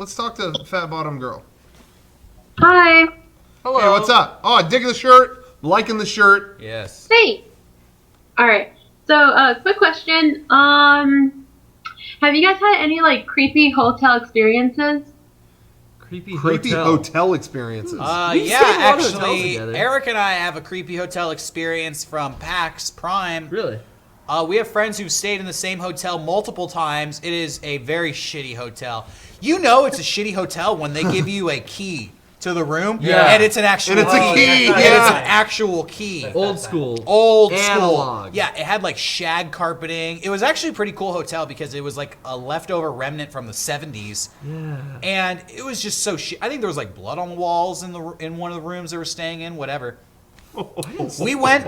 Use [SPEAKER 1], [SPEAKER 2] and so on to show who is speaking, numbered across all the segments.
[SPEAKER 1] let's talk to Fat Bottom Girl.
[SPEAKER 2] Hi.
[SPEAKER 3] Hello.
[SPEAKER 1] Hey, what's up? Oh, digging the shirt, liking the shirt.
[SPEAKER 3] Yes.
[SPEAKER 2] Hey. All right. So, quick question. Have you guys had any like creepy hotel experiences?
[SPEAKER 1] Creepy hotel experiences.
[SPEAKER 3] Actually, Eric and I have a creepy hotel experience from PAX Prime.
[SPEAKER 4] Really?
[SPEAKER 3] We have friends who've stayed in the same hotel multiple times. It is a very shitty hotel. You know it's a shitty hotel when they give you a key to the room, and it's an actual
[SPEAKER 1] key.
[SPEAKER 3] And it's an actual key.
[SPEAKER 4] Old school.
[SPEAKER 3] Analog. Yeah, it had like shag carpeting. It was actually a pretty cool hotel because it was like a leftover remnant from the 70s.
[SPEAKER 4] Yeah.
[SPEAKER 3] And it was just so shit. I think there was like blood on the walls in one of the rooms they were staying in, whatever. We went,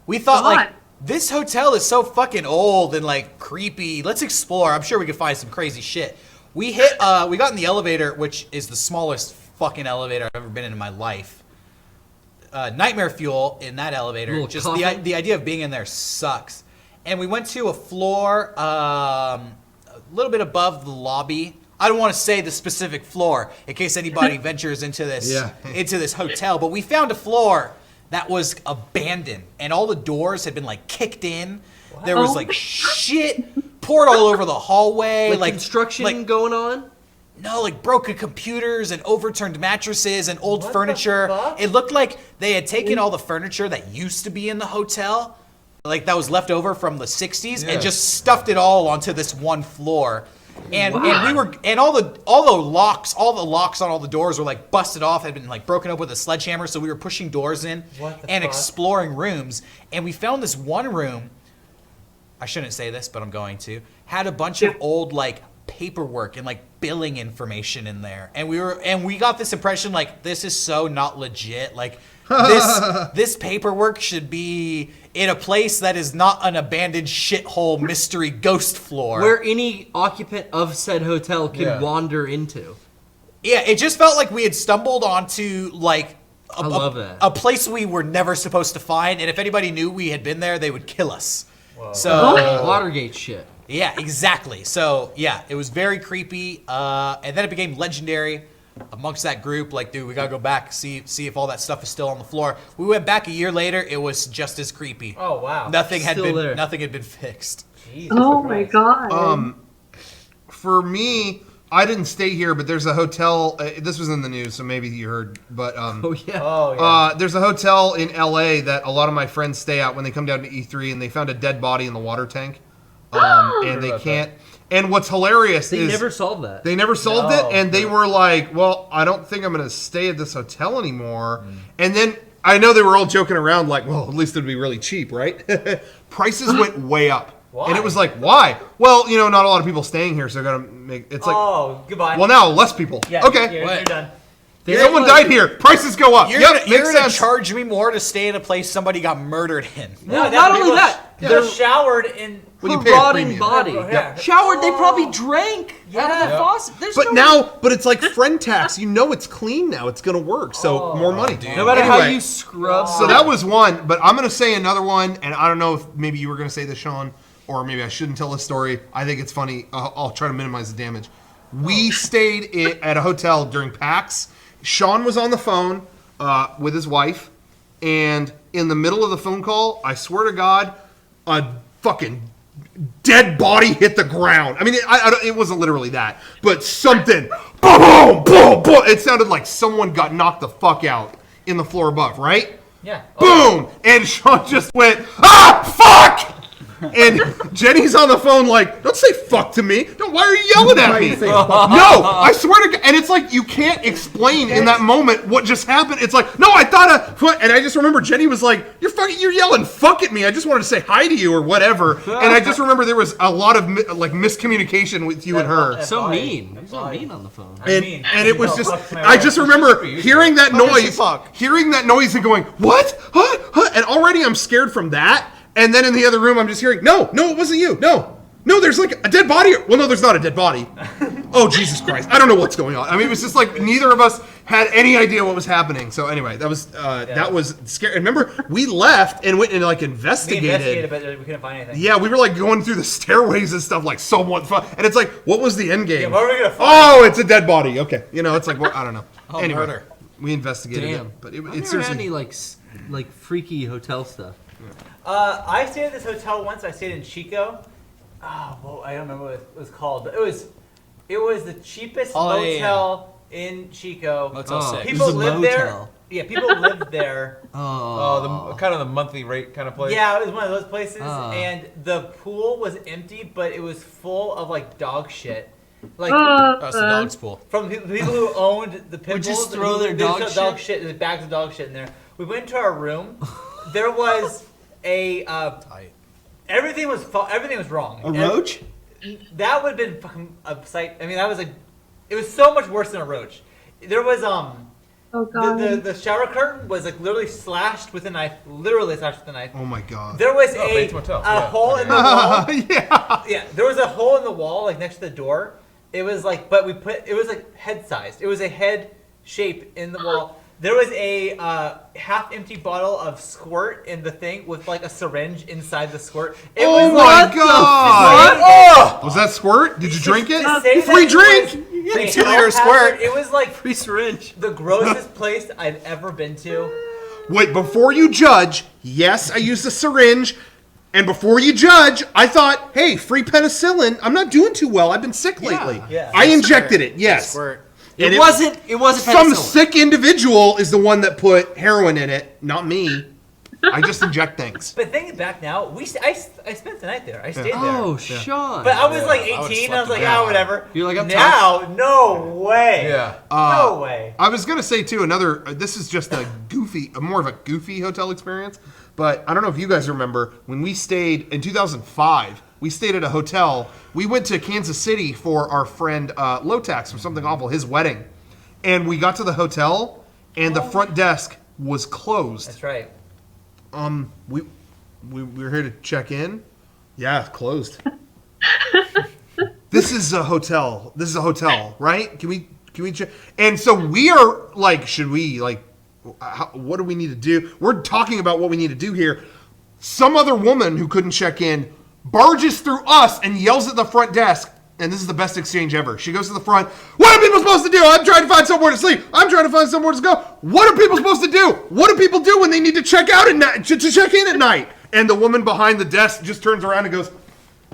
[SPEAKER 3] we thought like, this hotel is so fucking old and like creepy. Let's explore. I'm sure we could find some crazy shit. We got in the elevator, which is the smallest fucking elevator I've ever been in my life. Nightmare fuel in that elevator. Just the idea of being in there sucks. And we went to a floor a little bit above the lobby. I don't want to say the specific floor in case anybody ventures into this hotel, but we found a floor that was abandoned and all the doors had been like kicked in. Wow. There was like shit poured all over the hallway, like
[SPEAKER 4] construction going on.
[SPEAKER 3] No, like broken computers and overturned mattresses and old furniture. It looked like they had taken all the furniture that used to be in the hotel, like that was left over from the 60s, and just stuffed it all onto this one floor. And all the locks on all the doors were like busted off, had been like broken up with a sledgehammer. So we were pushing doors in and exploring rooms, and we found this one room. I shouldn't say this, but I'm going to. Had a bunch of old like paperwork and like billing information in there, and we got this impression like this is so not legit, like this paperwork should be in a place that is not an abandoned shithole mystery ghost floor
[SPEAKER 4] where any occupant of said hotel can wander into.
[SPEAKER 3] It just felt like we had stumbled onto like
[SPEAKER 4] a
[SPEAKER 3] place we were never supposed to find, and if anybody knew we had been there they would kill us. Whoa. So
[SPEAKER 4] Watergate shit.
[SPEAKER 3] Yeah, exactly. So, yeah, it was very creepy. And then it became legendary amongst that group. Like, dude, we got to go back, see if all that stuff is still on the floor. We went back a year later. It was just as creepy.
[SPEAKER 5] Oh, wow.
[SPEAKER 3] Nothing had been fixed.
[SPEAKER 2] Jesus my God.
[SPEAKER 1] For me, I didn't stay here, but there's a hotel. This was in the news, so maybe you heard. But there's a hotel in L.A. that a lot of my friends stay at when they come down to E3, and they found a dead body in the water tank. And they can't. And what's hilarious is
[SPEAKER 4] they never solved that.
[SPEAKER 1] They never solved it, and they were like, "Well, I don't think I'm going to stay at this hotel anymore." And then I know they were all joking around, like, "Well, at least it'd be really cheap, right?" Prices went way up, and it was like, "Why?" Well, not a lot of people staying here, so I got to make. It's like,
[SPEAKER 5] oh, goodbye.
[SPEAKER 1] Well, now less people.
[SPEAKER 5] Yeah,
[SPEAKER 1] okay,
[SPEAKER 5] you're done.
[SPEAKER 1] Someone died here. Prices go up.
[SPEAKER 3] You're gonna charge me more to stay in a place somebody got murdered in.
[SPEAKER 4] No, not only that,
[SPEAKER 5] they're showered in
[SPEAKER 4] rotting body. Showered, they probably drank out of the faucet.
[SPEAKER 1] But it's like friend tax. It's clean now. It's gonna work. So more money.
[SPEAKER 3] Dude.
[SPEAKER 4] No matter how you scrub.
[SPEAKER 1] So that was one, but I'm gonna say another one, and I don't know if maybe you were gonna say this, Sean, or maybe I shouldn't tell this story. I think it's funny. I'll try to minimize the damage. We stayed at a hotel during PAX. Sean was on the phone with his wife, and in the middle of the phone call, I swear to God, a fucking dead body hit the ground. I mean, it wasn't literally that, but something, boom, boom, boom. It sounded like someone got knocked the fuck out in the floor above, right?
[SPEAKER 5] Yeah.
[SPEAKER 1] Boom! And Sean just went, fuck! And Jenny's on the phone like, don't say fuck to me. No, why are you yelling at me? No, I swear to God. And it's like, you can't explain in that moment what just happened. It's like, no, I thought and I just remember Jenny was like, you're yelling fuck at me. I just wanted to say hi to you or whatever. And I just remember there was a lot of like miscommunication with you and her.
[SPEAKER 4] So mean. I'm so mean on the phone.
[SPEAKER 1] And it was just, I just remember hearing that noise and going, what? Huh? And already I'm scared from that. And then in the other room, I'm just hearing, no, it wasn't you. No. No, there's like a dead body. Well, no, there's not a dead body. Oh, Jesus Christ. I don't know what's going on. I mean, it was just like neither of us had any idea what was happening. So anyway, that was scary. Remember, we left and went and like investigated.
[SPEAKER 5] We investigated, but we couldn't find anything.
[SPEAKER 1] Yeah, we were like going through the stairways and stuff like somewhat fun. And it's like, what was the end game?
[SPEAKER 5] Yeah, what are we going to find?
[SPEAKER 1] Oh, it's a dead body. Okay. You know, it's like, well, I don't know. Anyway,
[SPEAKER 3] murder.
[SPEAKER 1] we investigated it. But
[SPEAKER 4] I've
[SPEAKER 1] it's
[SPEAKER 4] never
[SPEAKER 1] seriously...
[SPEAKER 4] had any like freaky hotel stuff.
[SPEAKER 5] I stayed at this hotel once. I stayed in Chico. Oh, well, I don't remember what it was called, but it was the cheapest motel in Chico.
[SPEAKER 3] Motel 6.
[SPEAKER 5] People
[SPEAKER 4] It was a
[SPEAKER 5] lived there.
[SPEAKER 4] motel.
[SPEAKER 5] Yeah, people lived there.
[SPEAKER 6] Oh, kind of the monthly rate kind of place.
[SPEAKER 5] Yeah, it was one of those places, and the pool was empty, but it was full of like dog shit. Like
[SPEAKER 3] That's the dog's pool.
[SPEAKER 5] from the people who owned the pit
[SPEAKER 4] Would
[SPEAKER 5] bulls.
[SPEAKER 4] just throw their
[SPEAKER 5] they
[SPEAKER 4] dog
[SPEAKER 5] throw dog shit, there's bags of dog shit in there. We went into our room. There was a everything was wrong.
[SPEAKER 4] A roach?
[SPEAKER 5] That would have been fucking a sight. I mean, that was like, it was so much worse than a roach. There was
[SPEAKER 2] Oh god.
[SPEAKER 5] the shower curtain was like literally slashed with a knife. Literally slashed with a knife.
[SPEAKER 1] Oh, my God.
[SPEAKER 5] There was
[SPEAKER 6] Bates Motel.
[SPEAKER 5] a hole in the wall.
[SPEAKER 1] Yeah.
[SPEAKER 5] Yeah, there was a hole in the wall like next to the door. It was like, but it was like head sized. It was a head shape in the wall. There was a half-empty bottle of squirt in the thing with like a syringe inside the squirt. It
[SPEAKER 1] Oh,
[SPEAKER 5] was
[SPEAKER 1] my
[SPEAKER 5] like,
[SPEAKER 1] God.
[SPEAKER 5] Oh!
[SPEAKER 1] Was that squirt? Did you drink it?
[SPEAKER 5] To say
[SPEAKER 1] Free
[SPEAKER 5] that
[SPEAKER 1] drink.
[SPEAKER 5] it was
[SPEAKER 3] 2 liter squirt.
[SPEAKER 5] It was like
[SPEAKER 4] Free syringe.
[SPEAKER 5] the grossest place I've ever been to.
[SPEAKER 1] Wait, before you judge, yes, I used a syringe. And before you judge, I thought, hey, free penicillin. I'm not doing too well. I've been sick lately.
[SPEAKER 5] Yeah.
[SPEAKER 1] I injected it, yes.
[SPEAKER 3] Squirt.
[SPEAKER 1] And
[SPEAKER 4] It wasn't
[SPEAKER 1] some
[SPEAKER 4] penicillin.
[SPEAKER 1] sick individual is the one that put heroin in it, not me. I just inject things.
[SPEAKER 5] But thinking back now, I spent the night there. I stayed there.
[SPEAKER 4] Oh, Sean.
[SPEAKER 5] But I was like
[SPEAKER 3] I would've
[SPEAKER 5] 18. I was
[SPEAKER 3] slept
[SPEAKER 5] like,
[SPEAKER 3] around.
[SPEAKER 5] whatever.
[SPEAKER 4] You're like, I'm
[SPEAKER 5] now, no way.
[SPEAKER 6] Yeah.
[SPEAKER 5] No way.
[SPEAKER 1] I was gonna say too, this is just more of a goofy hotel experience. But I don't know if you guys remember when we stayed in 2005. We stayed at a hotel. We went to Kansas City for our friend Lotax for something awful, his wedding, and we got to the hotel and the front desk was closed.
[SPEAKER 5] That's right.
[SPEAKER 1] We were here to check in. Yeah, closed. This is a hotel. This is a hotel, right? Can we check? And so we are like, should we like? What do we need to do? We're talking about what we need to do here. Some other woman who couldn't check in barges through us and yells at the front desk. And this is the best exchange ever. She goes to the front. What are people supposed to do? I'm trying to find somewhere to sleep. I'm trying to find somewhere to go. What are people supposed to do? What do people do when they need to check out at night, to check in at night? And the woman behind the desk just turns around and goes,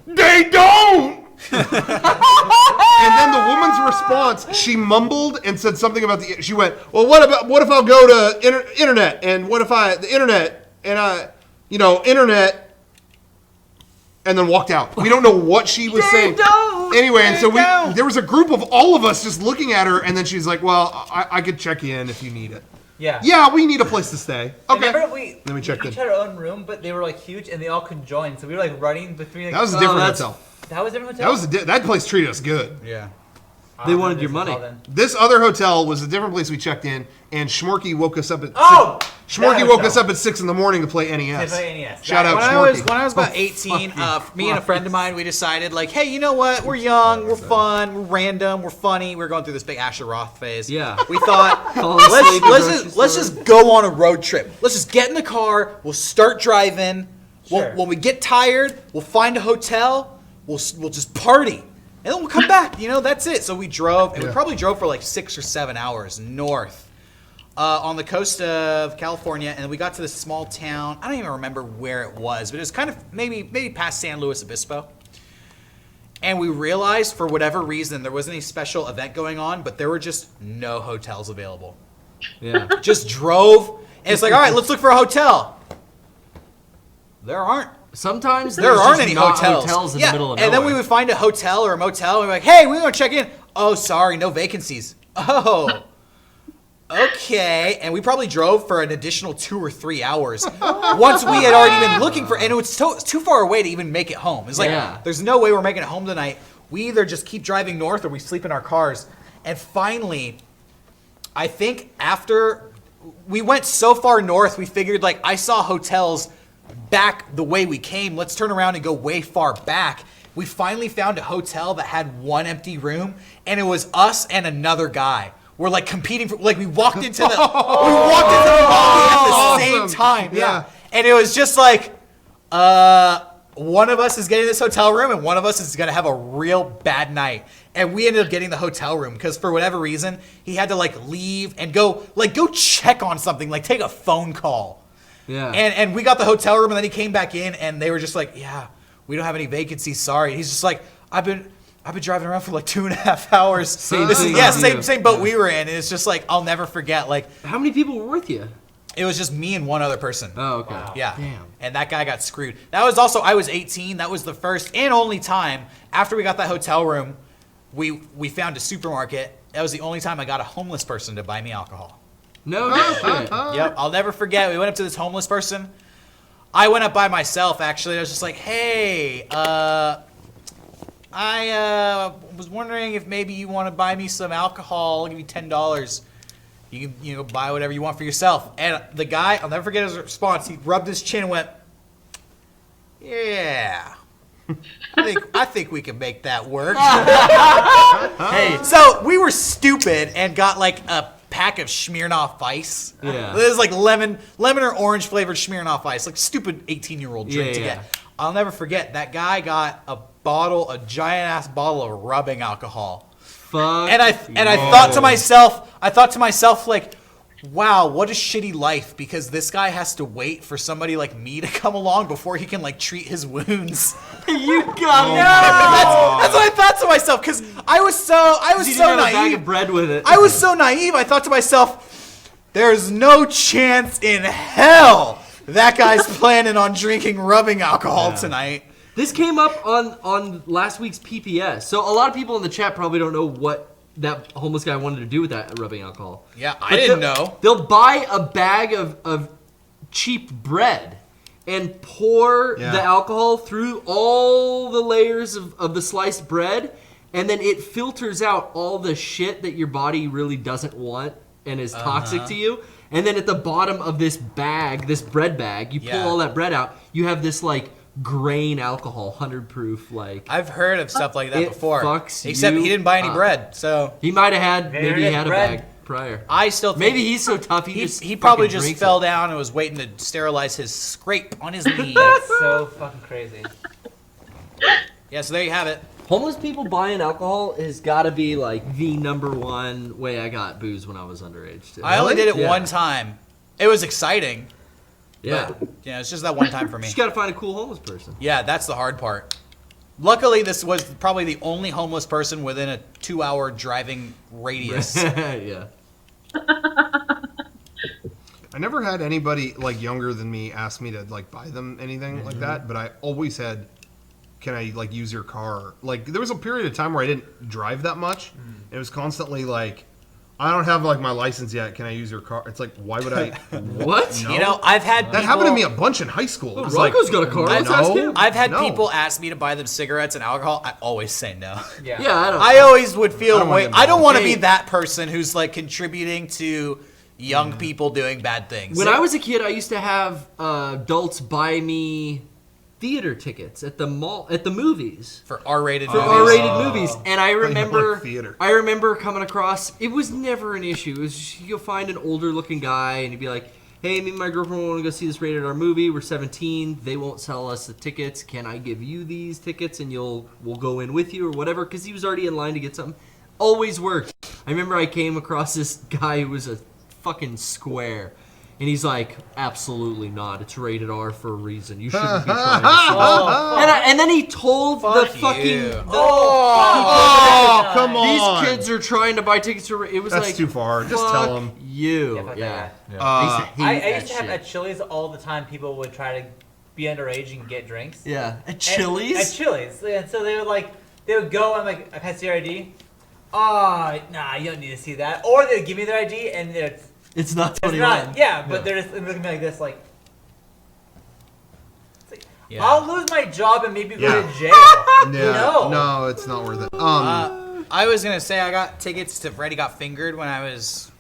[SPEAKER 1] "They don't." And then the woman's response, she mumbled and said something about she went, "Well, what if I'll go to internet, and what if the internet, and internet," and then walked out. We don't know what she was saying. Anyway, and so there was a group of all of us just looking at her, and then she's like, "Well, I could check in if you need it."
[SPEAKER 5] Yeah.
[SPEAKER 1] Yeah, we need a place to stay. Okay.
[SPEAKER 5] Remember
[SPEAKER 1] Then we checked in.
[SPEAKER 5] each had our own room, but they were like huge and they all conjoined. So we were like running between. Like,
[SPEAKER 1] That was a different hotel.
[SPEAKER 5] That was a different hotel.
[SPEAKER 1] That place treated us good.
[SPEAKER 3] Yeah.
[SPEAKER 4] They wanted your money.
[SPEAKER 1] This other hotel was a different place we checked in, and Schmorky woke us up at
[SPEAKER 5] Oh!
[SPEAKER 1] Schmorky woke us up at 6 in the morning to play NES.
[SPEAKER 5] To play NES.
[SPEAKER 1] Shout out
[SPEAKER 3] When
[SPEAKER 1] Schmorky.
[SPEAKER 3] I was about 18, me and a friend of mine, we decided like, hey, you know what? We're young, we're fun, we're random, we're funny. We were going through this big Asher Roth phase.
[SPEAKER 4] Yeah.
[SPEAKER 3] We thought,
[SPEAKER 4] Fall asleep in grocery
[SPEAKER 3] let's
[SPEAKER 4] store.
[SPEAKER 3] just go on a road trip. Let's just get in the car. We'll start driving.
[SPEAKER 5] Sure.
[SPEAKER 3] When we get tired, we'll find a hotel. We'll just party. And then we'll come back. That's it. So we drove, and we probably drove for like 6 or 7 hours north on the coast of California. And then we got to this small town. I don't even remember where it was, but it was kind of maybe past San Luis Obispo. And we realized, for whatever reason, there wasn't any special event going on, but there were just no hotels available.
[SPEAKER 4] Yeah.
[SPEAKER 3] Just drove, and it's like, all right, let's look for a hotel. There aren't.
[SPEAKER 4] Sometimes
[SPEAKER 3] There
[SPEAKER 4] there's
[SPEAKER 3] aren't
[SPEAKER 4] just
[SPEAKER 3] any
[SPEAKER 4] not
[SPEAKER 3] hotels.
[SPEAKER 4] in the middle of
[SPEAKER 3] and
[SPEAKER 4] nowhere.
[SPEAKER 3] then we would find a hotel or a motel, and we're like, hey, we want to check in. Oh, sorry, no vacancies. Oh, okay. And we probably drove for an additional 2 or 3 hours once we had already been looking for, and it was too far away to even make it home. It's like, there's no way we're making it home tonight. We either just keep driving north or we sleep in our cars. And finally, I think after we went so far north, we figured, like, I saw hotels back the way we came. Let's turn around and go way far back. we finally found a hotel that had one empty room, and it was us and another guy. We're like competing for, like we walked into the lobby at the same time. Yeah. And it was just like, one of us is getting this hotel room and one of us is going to have a real bad night. And we ended up getting the hotel room because for whatever reason, he had to like leave and go check on something, like take a phone call.
[SPEAKER 4] Yeah.
[SPEAKER 3] And we got the hotel room and then he came back in and they were just like, yeah, we don't have any vacancies. Sorry. He's just like, I've been driving around for like 2.5 hours. Same boat we were in. And it's just like, I'll never forget. Like,
[SPEAKER 4] how many people were with you?
[SPEAKER 3] It was just me and one other person.
[SPEAKER 4] Oh, okay. Wow.
[SPEAKER 3] Yeah.
[SPEAKER 4] Damn.
[SPEAKER 3] And that guy got screwed. That was also, I was 18. That was the first and only time after we got that hotel room, we found a supermarket. That was the only time I got a homeless person to buy me alcohol.
[SPEAKER 4] No shit.
[SPEAKER 3] Yep. I'll never forget. We went up to this homeless person. I went up by myself, actually. I was just like, hey, I was wondering if maybe you want to buy me some alcohol. I'll give you $10. You can buy whatever you want for yourself. And the guy, I'll never forget his response. He rubbed his chin and went, yeah, I think we can make that work.
[SPEAKER 4] Hey,
[SPEAKER 3] so we were stupid and got like a pack of Smirnoff Ice.
[SPEAKER 4] Yeah.
[SPEAKER 3] It was like lemon or orange flavored Smirnoff Ice, like stupid 18-year-old drink to get. I'll never forget that guy got a giant ass bottle of rubbing alcohol.
[SPEAKER 4] Fuck.
[SPEAKER 3] And I thought to myself, like, wow, what a shitty life, because this guy has to wait for somebody like me to come along before he can like treat his wounds.
[SPEAKER 4] You got me.
[SPEAKER 3] That's what I thought to myself, because I was so
[SPEAKER 4] Have a bag
[SPEAKER 3] naive.
[SPEAKER 4] of bread with it.
[SPEAKER 3] I was so naive. I thought to myself, there's no chance in hell that guy's planning on drinking rubbing alcohol tonight.
[SPEAKER 4] This came up on last week's PPS. So a lot of people in the chat probably don't know what that homeless guy wanted to do with that rubbing alcohol.
[SPEAKER 3] Yeah,
[SPEAKER 4] But
[SPEAKER 3] I didn't know.
[SPEAKER 4] They'll buy a bag of cheap bread and pour the alcohol through all the layers of the sliced bread, and then it filters out all the shit that your body really doesn't want and is toxic to you. And then at the bottom of this bag, this bread bag, you pull all that bread out, you have this like grain alcohol, 100 proof, like.
[SPEAKER 3] I've heard of stuff like that
[SPEAKER 4] it
[SPEAKER 3] before.
[SPEAKER 4] Fucks
[SPEAKER 3] Except
[SPEAKER 4] you
[SPEAKER 3] he didn't buy any
[SPEAKER 4] up.
[SPEAKER 3] bread, so
[SPEAKER 4] He might have had, maybe he had
[SPEAKER 5] bread.
[SPEAKER 4] a bag prior.
[SPEAKER 3] I still think
[SPEAKER 4] Maybe he's so tough
[SPEAKER 3] he probably
[SPEAKER 4] fucking
[SPEAKER 3] just
[SPEAKER 4] drinks
[SPEAKER 3] fell
[SPEAKER 4] it.
[SPEAKER 3] down and was waiting to sterilize his scrape on his knee.
[SPEAKER 5] That's so fucking crazy.
[SPEAKER 3] Yeah, so there you have it.
[SPEAKER 4] Homeless people buying alcohol has got to be like the number one way I got booze when I was underage. Too.
[SPEAKER 3] I only did it
[SPEAKER 4] Yeah.
[SPEAKER 3] one time. It was exciting.
[SPEAKER 4] Yeah.
[SPEAKER 3] But, it's just that one time for me.
[SPEAKER 4] Just got to find a cool homeless person.
[SPEAKER 3] Yeah, that's the hard part. Luckily, this was probably the only homeless person within a 2-hour driving radius.
[SPEAKER 4] Yeah.
[SPEAKER 1] I never had anybody like younger than me ask me to like buy them anything like that, but I always had, can I like use your car? Like there was a period of time where I didn't drive that much. It was constantly like, I don't have like my license yet. Can I use your car? It's like, why would I?
[SPEAKER 4] What?
[SPEAKER 1] No.
[SPEAKER 3] You know, I've had
[SPEAKER 1] That
[SPEAKER 3] people,
[SPEAKER 1] happened to me a bunch in high school. It was
[SPEAKER 4] Rocco's got a car. Let's ask him.
[SPEAKER 3] I've had
[SPEAKER 1] No.
[SPEAKER 3] people ask me to buy them cigarettes and alcohol. I always say no.
[SPEAKER 5] Yeah.
[SPEAKER 4] Yeah, I don't.
[SPEAKER 3] I always would feel I don't want to
[SPEAKER 4] Hey.
[SPEAKER 3] be that person who's like contributing to young people doing bad things.
[SPEAKER 4] When I was a kid, I used to have adults buy me theater tickets at the mall, at the movies.
[SPEAKER 3] for R-rated
[SPEAKER 4] For
[SPEAKER 3] movies.
[SPEAKER 4] R-rated movies, and I
[SPEAKER 1] like
[SPEAKER 4] remember,
[SPEAKER 1] theater.
[SPEAKER 4] I remember coming across. It was never an issue. It was just, you'll find an older-looking guy, and he'd be like, "Hey, me and my girlfriend want to go see this rated R movie. We're 17. They won't sell us the tickets. Can I give you these tickets, and we'll go in with you or whatever?" Because he was already in line to get something. Always worked. I remember I came across this guy who was a fucking square. And he's like, absolutely not. It's rated R for a reason. You shouldn't be trying to see and then he told the fucking...
[SPEAKER 3] you.
[SPEAKER 1] Oh, come on.
[SPEAKER 4] These kids are trying to buy tickets to... It was
[SPEAKER 1] That's
[SPEAKER 4] like...
[SPEAKER 1] too far. Just
[SPEAKER 4] fuck
[SPEAKER 1] tell them.
[SPEAKER 4] you.
[SPEAKER 5] Yeah, fuck
[SPEAKER 4] Yeah.
[SPEAKER 5] that
[SPEAKER 4] I
[SPEAKER 5] I used to have at Chili's all the time. People would try to be underage and get drinks.
[SPEAKER 4] Yeah. At
[SPEAKER 5] And-
[SPEAKER 4] Chili's?
[SPEAKER 5] At Chili's. And so they would go, I'm like, can I see your ID? Oh, nah, you don't need to see that. Or they'd give me their ID and
[SPEAKER 4] It's not
[SPEAKER 5] it's
[SPEAKER 4] 21.
[SPEAKER 5] not. Yeah, but they're just looking at me like this, like, it's like,
[SPEAKER 3] Yeah.
[SPEAKER 5] I'll lose my job and maybe go to jail.
[SPEAKER 1] Yeah. No, it's not worth it.
[SPEAKER 3] I was gonna say I got tickets to Freddy Got Fingered when I was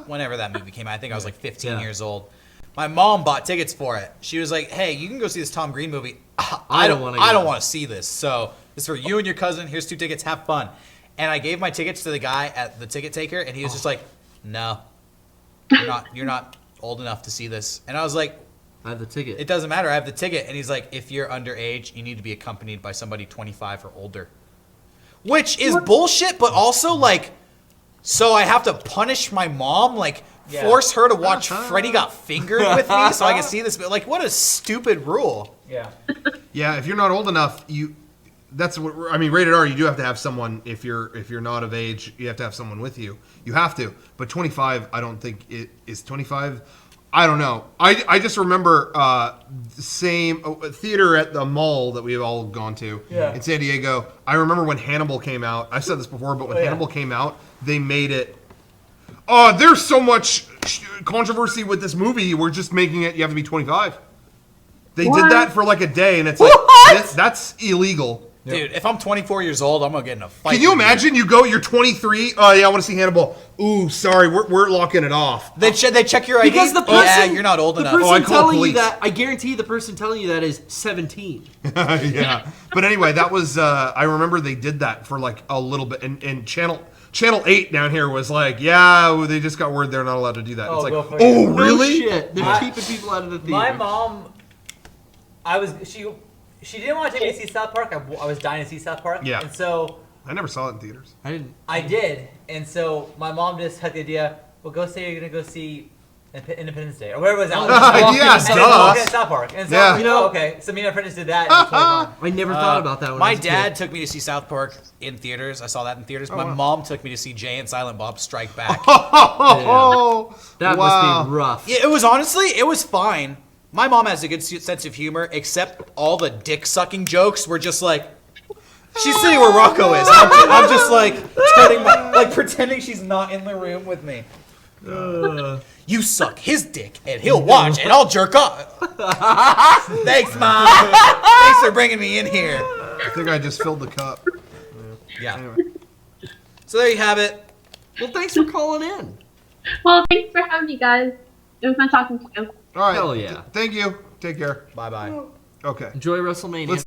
[SPEAKER 3] whenever that movie came out. I think I was like 15 years old. My mom bought tickets for it. She was like, "Hey, you can go see this Tom Green movie." I don't want to see this. So it's for you and your cousin. Here's 2 tickets. Have fun. And I gave my tickets to the guy at the ticket taker, and he was just like, "No, you're not old enough to see this." And I was like,
[SPEAKER 4] I have the ticket.
[SPEAKER 3] "It doesn't matter. I have the ticket." And he's like, "If you're underage, you need to be accompanied by somebody 25 or older," which is bullshit. But also like, so I have to punish my mom, like force her to watch Freddy Got Fingered with me so I can see this. But like, what a stupid rule.
[SPEAKER 5] Yeah.
[SPEAKER 1] Yeah, if you're not old enough, that's what I mean. Rated R, you do have to have someone. If you're not of age, you have to have someone with you. You have to. But 25, I don't think it is 25. I don't know. I just remember same theater at the mall that we've all gone to in San Diego. I remember when Hannibal came out. I've said this before, but when Hannibal came out, they made it. Oh, there's so much controversy with this movie. We're just making it. You have to be 25. They did that for like a day, and it's like that's illegal.
[SPEAKER 3] Dude, if I'm 24 years old, I'm gonna get in a fight.
[SPEAKER 1] Can you imagine? You go, you're 23. Oh yeah, I want to see Hannibal. Ooh, sorry, we're locking it off.
[SPEAKER 3] They check your ID.
[SPEAKER 4] Because the person,
[SPEAKER 3] you're not old enough.
[SPEAKER 4] The person
[SPEAKER 1] I call
[SPEAKER 4] telling you
[SPEAKER 1] police.
[SPEAKER 4] that, I guarantee the person telling you that is 17.
[SPEAKER 1] Yeah, but anyway, that was. I remember they did that for like a little bit, and Channel 8 down here was like, yeah, they just got word they're not allowed to do that.
[SPEAKER 5] Oh,
[SPEAKER 1] it's
[SPEAKER 5] go
[SPEAKER 1] like,
[SPEAKER 5] for it.
[SPEAKER 1] oh
[SPEAKER 4] No
[SPEAKER 1] really?
[SPEAKER 4] shit. They're keeping people out of the theater.
[SPEAKER 5] My mom, she didn't want to take me to see South Park. I was dying to see South Park.
[SPEAKER 1] Yeah.
[SPEAKER 5] And so
[SPEAKER 1] I never saw it in theaters.
[SPEAKER 4] I didn't.
[SPEAKER 5] I did. And so my mom just had the idea, well, go say you're going to go see Independence Day. Or wherever it was.
[SPEAKER 1] Yes,
[SPEAKER 5] and
[SPEAKER 1] duh.
[SPEAKER 5] then walk in South Park. And so
[SPEAKER 1] Yeah.
[SPEAKER 5] I was like, oh, okay. So me and my friends did that. And it was totally fun.
[SPEAKER 4] I never thought about that when I
[SPEAKER 3] My
[SPEAKER 4] was a kid.
[SPEAKER 3] dad took me to see South Park in theaters. I saw that in theaters. My mom took me to see Jay and Silent Bob Strike Back.
[SPEAKER 1] Oh,
[SPEAKER 4] That
[SPEAKER 1] wow.
[SPEAKER 4] must be rough.
[SPEAKER 3] Yeah, it was fine. My mom has a good sense of humor, except all the dick sucking jokes were just like, she's sitting where Rocco is. I'm just like pretending she's not in the room with me. You suck his dick, and he'll watch, and I'll jerk off. Thanks, Mom. Thanks for bringing me in here.
[SPEAKER 1] I think I just filled the cup.
[SPEAKER 3] Yeah.
[SPEAKER 1] Anyway.
[SPEAKER 3] So there you have it.
[SPEAKER 4] Well, thanks for calling in.
[SPEAKER 2] Well, thanks for having me, guys. It was fun talking to you.
[SPEAKER 1] All right.
[SPEAKER 4] Hell yeah.
[SPEAKER 1] Thank you. Take care.
[SPEAKER 3] Bye-bye.
[SPEAKER 1] Okay.
[SPEAKER 4] Enjoy WrestleMania.